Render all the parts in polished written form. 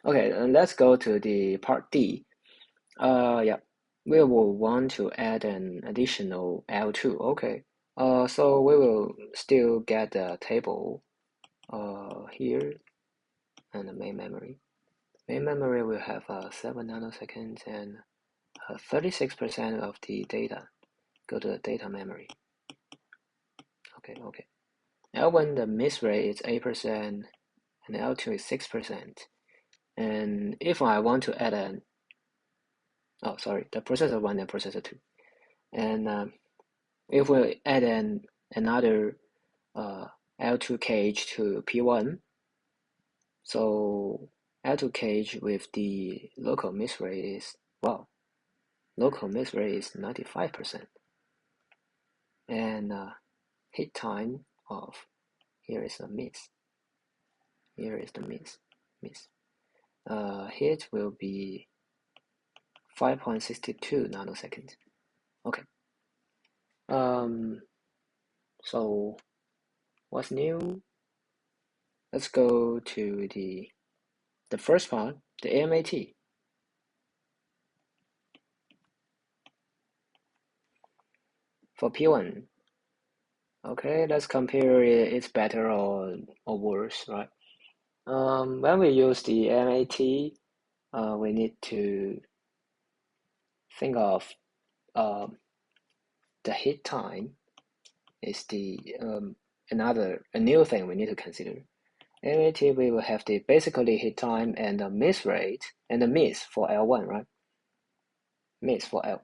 Okay, and let's go to the part D. Yeah, we will want to add an additional L2. Okay. So we will still get the table here and the main memory. Main memory will have 7 nanoseconds and 36% of the data go to the data memory. Okay. L1, the miss rate is 8% and L2 is 6%. And if I want to add an, oh, sorry, the processor 1 and processor 2. And if we add another L2 cage to P1, so L2 cage with the local miss rate is, well, local miss rate is 95%. And hit time of, here is a miss. Here is the miss. Hit will be 5.62 nanoseconds. Okay. So what's new? Let's go to the first part, the AMAT. For P1, okay, let's compare it's better or worse, right? When we use the MAT, we need to think of the hit time is the a new thing we need to consider. MAT, we will have the basically hit time and the miss rate and the miss for L1, right? Miss for L.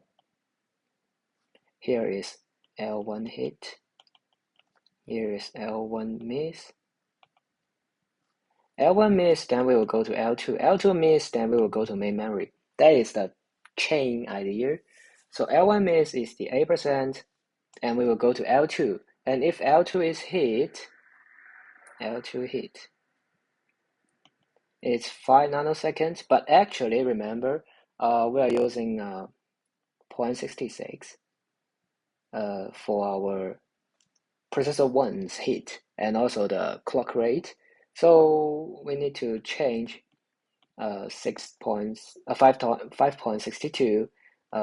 Here is L1 hit. Here is L1 miss. L1 miss, then we will go to L2. L2 miss, then we will go to main memory. That is the chain idea. So L1 miss is the 8%, and we will go to L2. And if L2 is hit, L2 hit, it's 5 nanoseconds. But actually, remember, we are using 0.66 for our processor 1's hit and also the clock rate. So we need to change 5.62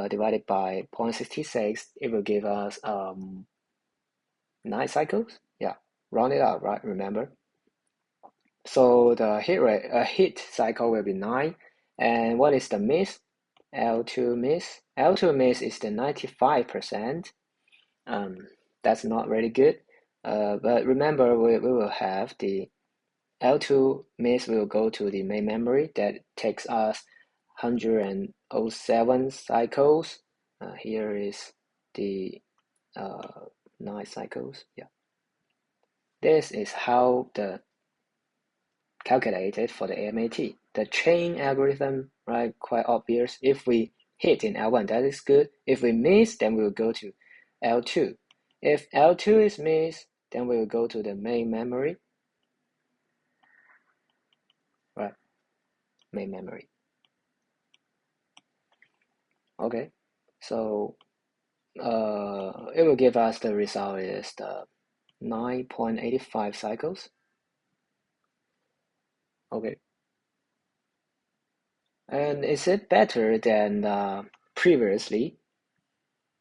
divided by 0.66. It will give us 9 cycles. Yeah, round it up, right? Remember. So the hit cycle will be 9. And what is the miss? L2 miss. L2 miss is the 95%. That's not really good. But remember, we will have the L2 miss will go to the main memory. That takes us 107 cycles. Here is the 9 cycles. Yeah. This is how the calculated for the AMAT. The chain algorithm, right? Quite obvious. If we hit in L1, that is good. If we miss, then we will go to L2. If L2 is missed, then we will go to the main memory. Right, main memory. Okay, so it will give us the result is the 9.85 cycles. Okay, and is it better than previously?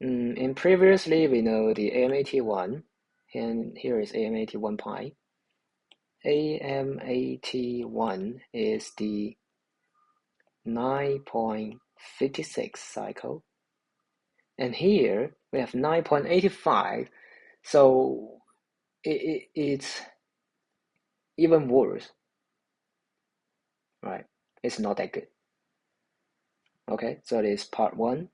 In previously, we know the AMAT1, and here is AMAT1 pi. AMAT1 is the 9.56 cycle, and here we have 9.85, so it's even worse, right? It's not that good. Okay, so this is part 1.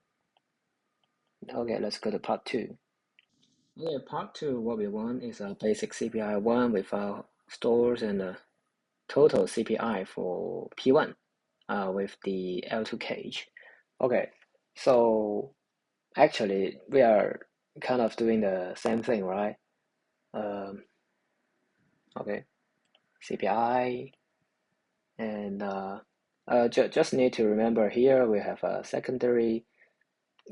Okay, let's go to part 2. Okay, part 2, what we want is a basic CPI 1 without stores and a total CPI for P1 with the L2 cage. Okay, so actually we are kind of doing the same thing, right? Okay, CPI and just need to remember here we have a secondary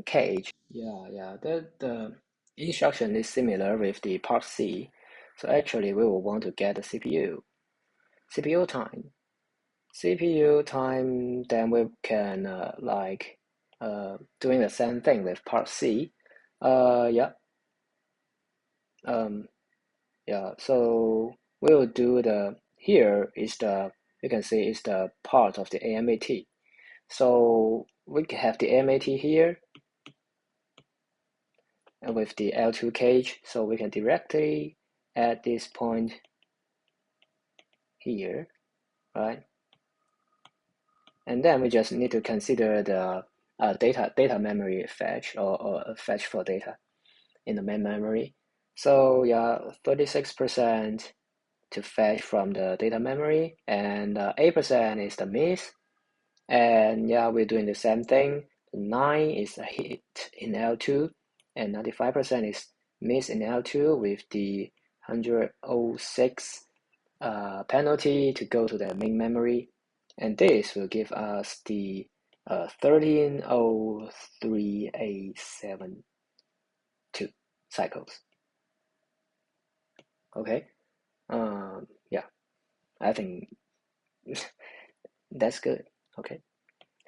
cage. Yeah, the instruction is similar with the part C. So actually we will want to get the CPU time. CPU time, then we can doing the same thing with part C. Yeah. Yeah. So we'll do here is you can see is the part of the AMAT. So we can have the AMAT here and with the L2 cage, so we can directly add this point here, right? And then we just need to consider the data memory fetch or fetch for data in the main memory. So yeah, 36% to fetch from the data memory, and 8% is the miss. And yeah, we're doing the same thing. 9 is a hit in L2, and 95% is miss in L2 with the 106 penalty to go to the main memory. And this will give us the 1303A72 cycles. Okay. Yeah, I think that's good. Okay.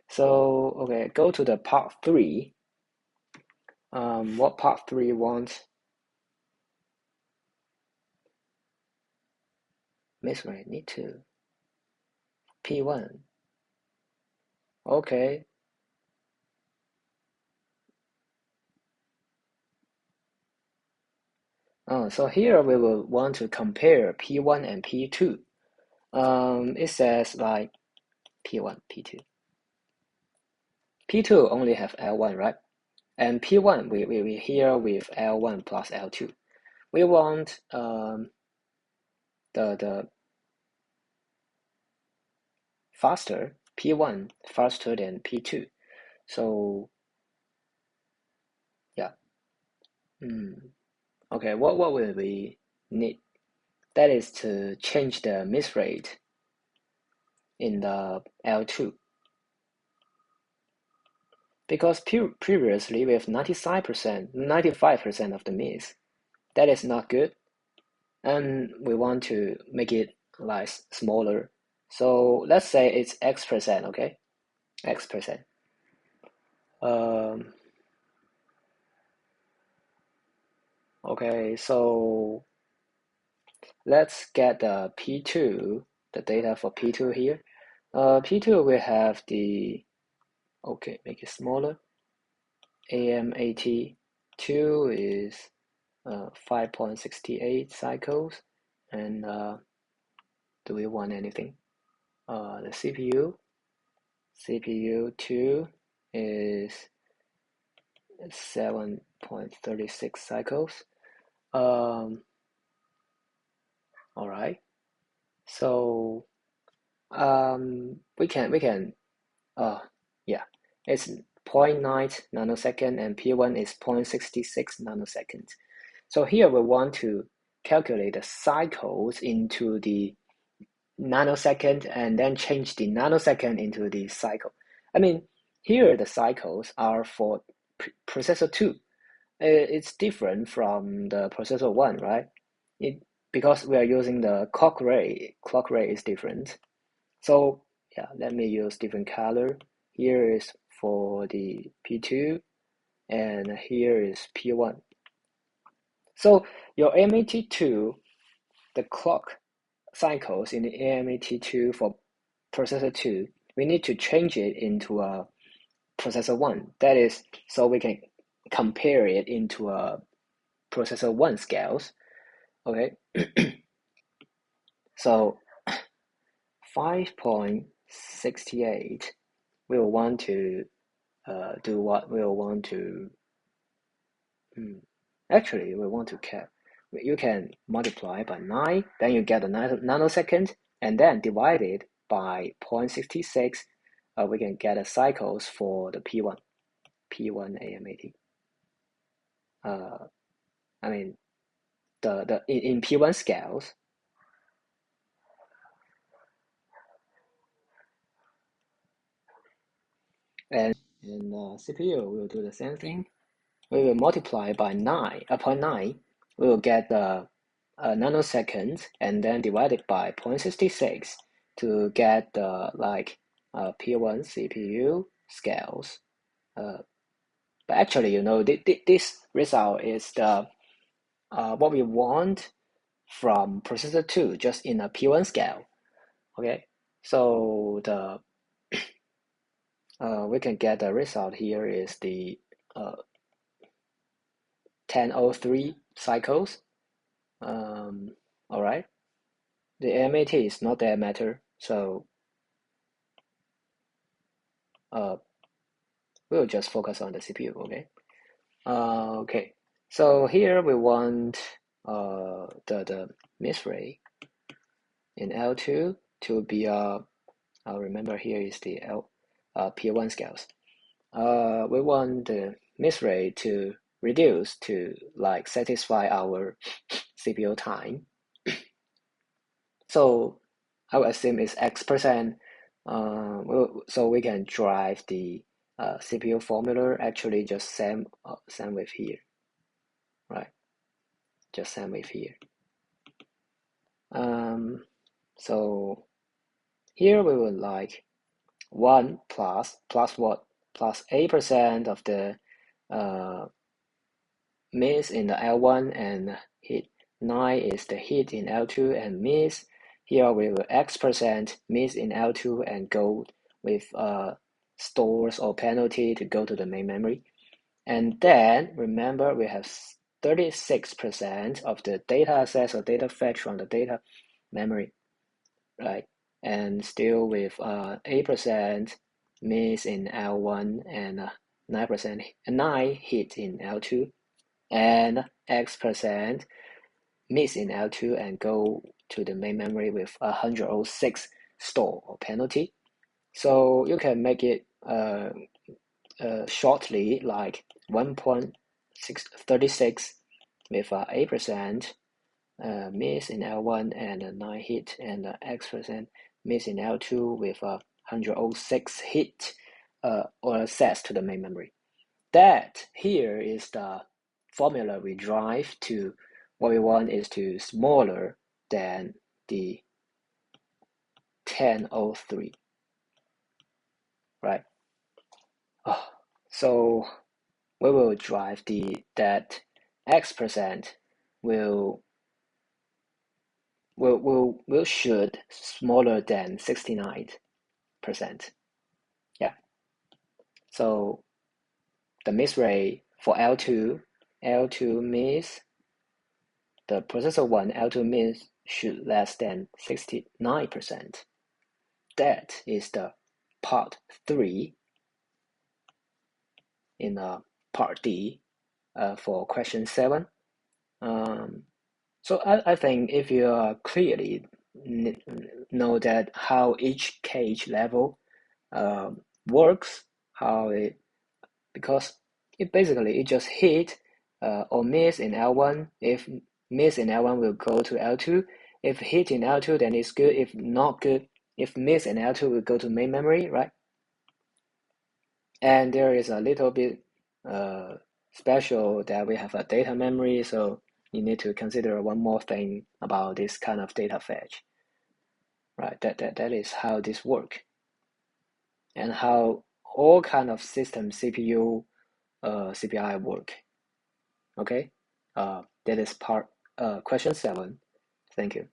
So, okay, go to the part 3. What part 3 wants? Miss rate, need to. P1. Okay. So here we will want to compare P1 and P2. It says like P1, P2. P2 only have L1, right? And P1 we here with L1 plus L2. We want the faster P1 faster than P2. So yeah. Okay, what will we need? That is to change the miss rate in the L2. Because previously we have 95% of the miss. That is not good. And we want to make it like smaller. So let's say it's X%, okay? X%. Okay, so let's get the P2, the data for P2 here. P2 we have the, okay, make it smaller. AMAT2 is 5.68 cycles. And do we want anything? The CPU2 is 7.36 cycles. All right. So we can yeah, it's 0.9 nanosecond and P1 is 0.66 nanoseconds. So here we want to calculate the cycles into the nanosecond and then change the nanosecond into the cycle. I mean, here the cycles are for processor 2. It's different from the processor 1, right? Because we are using the clock rate is different. So yeah, let me use different color. Here is for the P2 and here is P1. So your AMAT2, the clock cycles in the AMAT2 for processor 2, we need to change it into a processor 1. That is, so we can compare it into a processor 1 scales. Okay. So 5.68, we'll want to do what? We'll want to actually we want to cap. You can multiply by 9, then you get a nanosecond, and then divide it by 0.66. We can get a cycles for the P1 AMAT. I mean the in P1 scales. And in CPU, we will do the same thing. We will multiply by 0.9. We will get the nanoseconds and then divide it by 0.66 to get the P1 CPU scales. But actually, this result is the what we want from processor 2 just in a P1 scale. Okay, so the we can get the result here is the 1003 cycles. All right, the MAT is not that matter, so we'll just focus on the CPU. Okay. Okay. So here we want the miss rate in L2 to be I'll remember here is the P1 scales. We want the miss rate to reduce to satisfy our CPU time. So I will assume it's X%. So we can drive the CPU formula actually just same with here, right? Just same with here. So here we would like 1 plus what? Plus 8% of the miss in the L1 and hit 9 is the hit in L2 and miss. Here we will X% miss in L2 and go with stores or penalty to go to the main memory. And then remember we have 36% of the data access or data fetch from the data memory, right? And still with 8% miss in L1 and 9 hit in L2 and X% miss in L2 and go to the main memory with 106 store or penalty. So you can make it shortly like 1.36 with 8% miss in L1 and 9 hit and X% miss in L2 with 106 hit or access to the main memory. That here is the formula we drive to what we want is to smaller than the 1003, right? So we will drive that X% will should smaller than 69%. Yeah. So the miss rate for L2 miss, the processor 1 L2 miss should less than 69%. That is the part 3 in part D for question 7. So I think if you clearly know that how each cage level works, because it basically just hit or miss in L1. If miss in L1 will go to L2. If hit in L2, then it's good. If not good, if miss in L2 will go to main memory, right? And there is a little bit special that we have a data memory, so you need to consider one more thing about this kind of data fetch, right? That is how this work, and how all kind of system CPU CPI work. Okay, that is part question 7. Thank you.